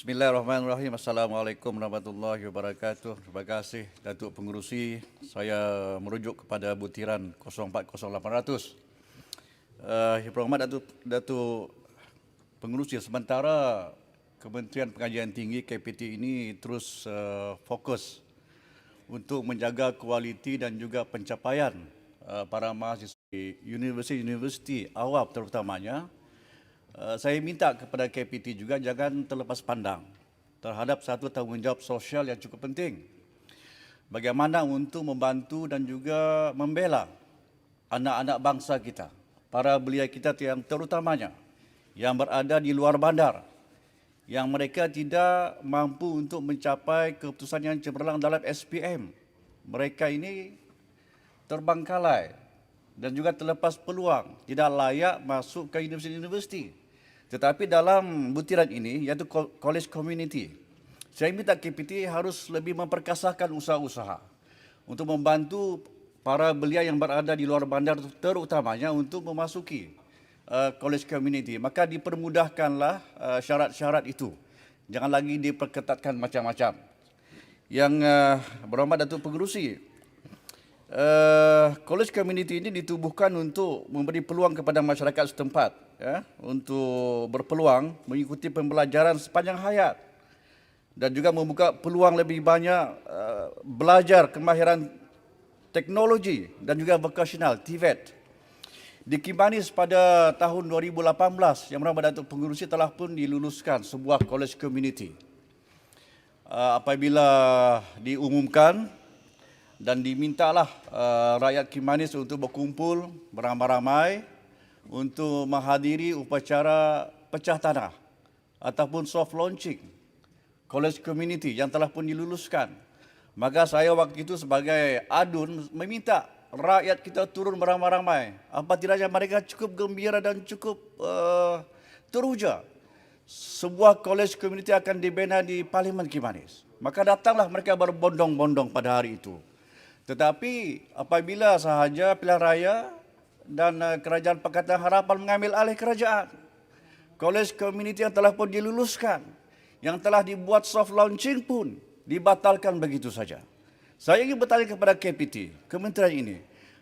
Bismillahirrahmanirrahim. Assalamualaikum warahmatullahi wabarakatuh. Terima kasih Datuk Pengerusi. Saya merujuk kepada butiran 040800. Yang berhormat Datuk Pengerusi, sementara Kementerian Pengajian Tinggi KPT ini terus fokus untuk menjaga kualiti dan juga pencapaian para mahasiswa di universiti awam terutamanya. Saya minta kepada KPT juga jangan terlepas pandang terhadap satu tanggungjawab sosial yang cukup penting. Bagaimana untuk membantu dan juga membela anak-anak bangsa kita, para belia kita yang terutamanya yang berada di luar bandar, yang mereka tidak mampu untuk mencapai keputusan yang cemerlang dalam SPM. Mereka ini terbangkalai dan juga terlepas peluang, tidak layak masuk ke universiti. Tetapi dalam butiran ini, iaitu college community, saya minta KPT harus lebih memperkasakan usaha-usaha untuk membantu para belia yang berada di luar bandar terutamanya untuk memasuki college community. Maka dipermudahkanlah syarat-syarat itu. Jangan lagi diperketatkan macam-macam. Yang berhormat Datuk Pengerusi, college community ini ditubuhkan untuk memberi peluang kepada masyarakat setempat ya, untuk berpeluang mengikuti pembelajaran sepanjang hayat dan juga membuka peluang lebih banyak belajar kemahiran teknologi dan juga vocational TVET. Di Kimanis pada tahun 2018 yang berhormat Datuk Pengerusi telah pun diluluskan sebuah college community. Apabila diumumkan dan dimintalah rakyat Kimanis untuk berkumpul beramai-ramai untuk menghadiri upacara pecah tanah ataupun soft launching college community yang telah pun diluluskan. Maka saya waktu itu sebagai adun meminta rakyat kita turun beramai-ramai. Apa tidaknya mereka cukup gembira dan cukup teruja. Sebuah college community akan dibina di Parlimen Kimanis. Maka datanglah mereka berbondong-bondong pada hari itu. Tetapi apabila sahaja pilihan raya dan Kerajaan Pakatan Harapan mengambil alih kerajaan, college community yang telah pun diluluskan, yang telah dibuat soft launching pun dibatalkan begitu saja. Saya ingin bertanya kepada KPT, kementerian ini,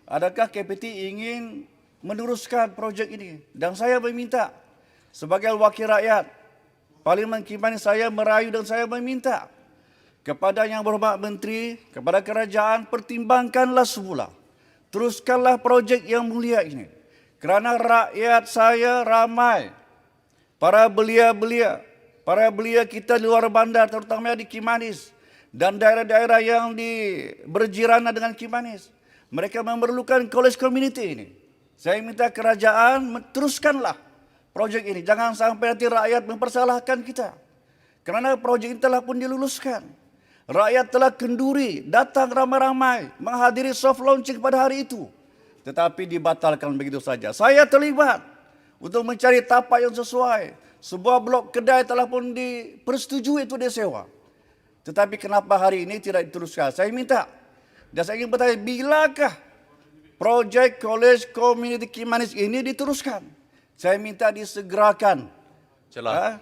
adakah KPT ingin meneruskan projek ini? Dan saya meminta sebagai wakil rakyat Parlimen Kimanis, saya merayu dan saya meminta kepada Yang Berhormat Menteri, kepada kerajaan, pertimbangkanlah semula. Teruskanlah projek yang mulia ini. Kerana rakyat saya ramai. Para belia-belia kita di luar bandar, terutama di Kimanis dan daerah-daerah yang berjirana dengan Kimanis. Mereka memerlukan college community ini. Saya minta kerajaan teruskanlah projek ini. Jangan sampai nanti rakyat mempersalahkan kita. Kerana projek ini telah pun diluluskan. Rakyat telah kenduri, datang ramai-ramai menghadiri soft launching pada hari itu. Tetapi dibatalkan begitu saja. Saya terlibat untuk mencari tapak yang sesuai. Sebuah blok kedai telah pun dipersetujui itu disewa. Tetapi kenapa hari ini tidak diteruskan? Saya minta. Dan saya ingin bertanya, bilakah projek College Community Kimanis ini diteruskan? Saya minta disegerakan. Celah,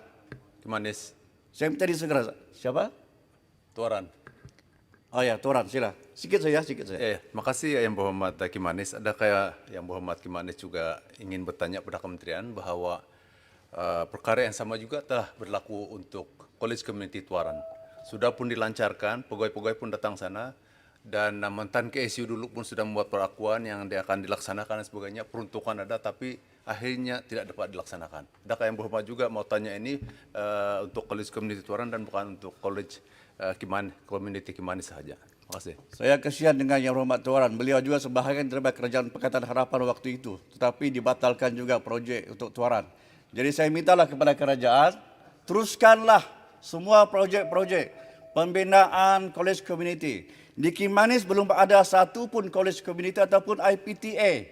Kimanis. Saya minta disegerakan. Siapa? Tuaran. Oh ya, Tuaran, sila. Sikit saja. Makasih Yang Berhormat Kimanis. Adakah Yang Berhormat Kimanis juga ingin bertanya pada kementerian bahawa perkara yang sama juga telah berlaku untuk College Community Tuaran. Sudah pun dilancarkan, pegawai-pegawai pun datang sana dan mantan KSU dulu pun sudah membuat perakuan yang dia akan dilaksanakan dan sebagainya. Peruntukan ada tapi akhirnya tidak dapat dilaksanakan. Adakah Yang Berhormat juga mau tanya ini untuk College Community Tuaran dan bukan untuk College Community Kimanis sahaja. Terima kasih. Saya kasihan dengan Yang Berhormat Tuaran. Beliau juga sebahagian daripada Kerajaan Pakatan Harapan waktu itu. Tetapi dibatalkan juga projek untuk Tuaran. Jadi saya mintalah kepada kerajaan, teruskanlah semua projek-projek pembinaan college community. Di Kimanis belum ada satu pun college community ataupun IPTA.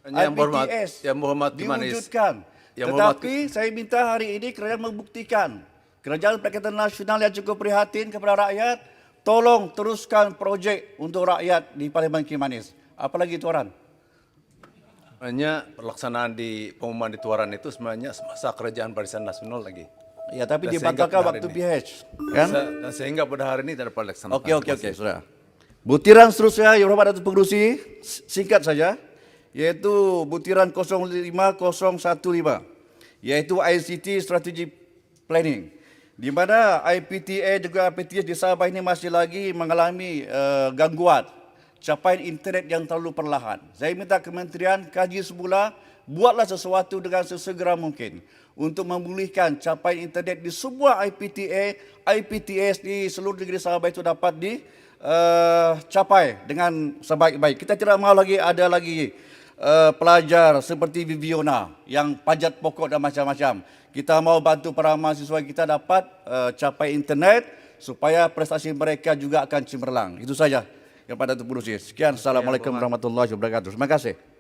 IPTS Yang Berhormat Kimanis diwujudkan. Tetapi saya minta hari ini kerajaan membuktikan. Kerajaan Pakatan Nasional yang cukup prihatin kepada rakyat, tolong teruskan projek untuk rakyat di Parlimen Kimanis. Apalagi Tuaran? Sebenarnya pelaksanaan di pengumuman di Tuaran itu sebenarnya semasa Kerajaan Barisan Nasional lagi. Ya, tapi Dan sehingga dibatalkan pada waktu hari PH. Kan? Dan sehingga pada hari ini tidak dapat dilaksanakan. Okey, sudah. Butiran seterusnya, Yang Berhormat Datuk Pengerusi, singkat saja, iaitu butiran 05015, iaitu ICT Strategy Planning, di mana IPTA juga IPTS di Sabah ini masih lagi mengalami gangguan capaian internet yang terlalu perlahan. Saya minta kementerian kaji semula, buatlah sesuatu dengan sesegera mungkin untuk memulihkan capaian internet di semua IPTA, IPTS di seluruh negeri Sabah itu dapat capai dengan sebaik-baik. Kita tidak mahu lagi ada lagi pelajar seperti Viviana yang panjat pokok dan macam-macam. Kita mahu bantu para mahasiswa kita dapat capai internet supaya prestasi mereka juga akan cemerlang. Itu saja yang pada Datuk Pengerusi. Sekian. Assalamualaikum warahmatullahi wabarakatuh. Terima kasih.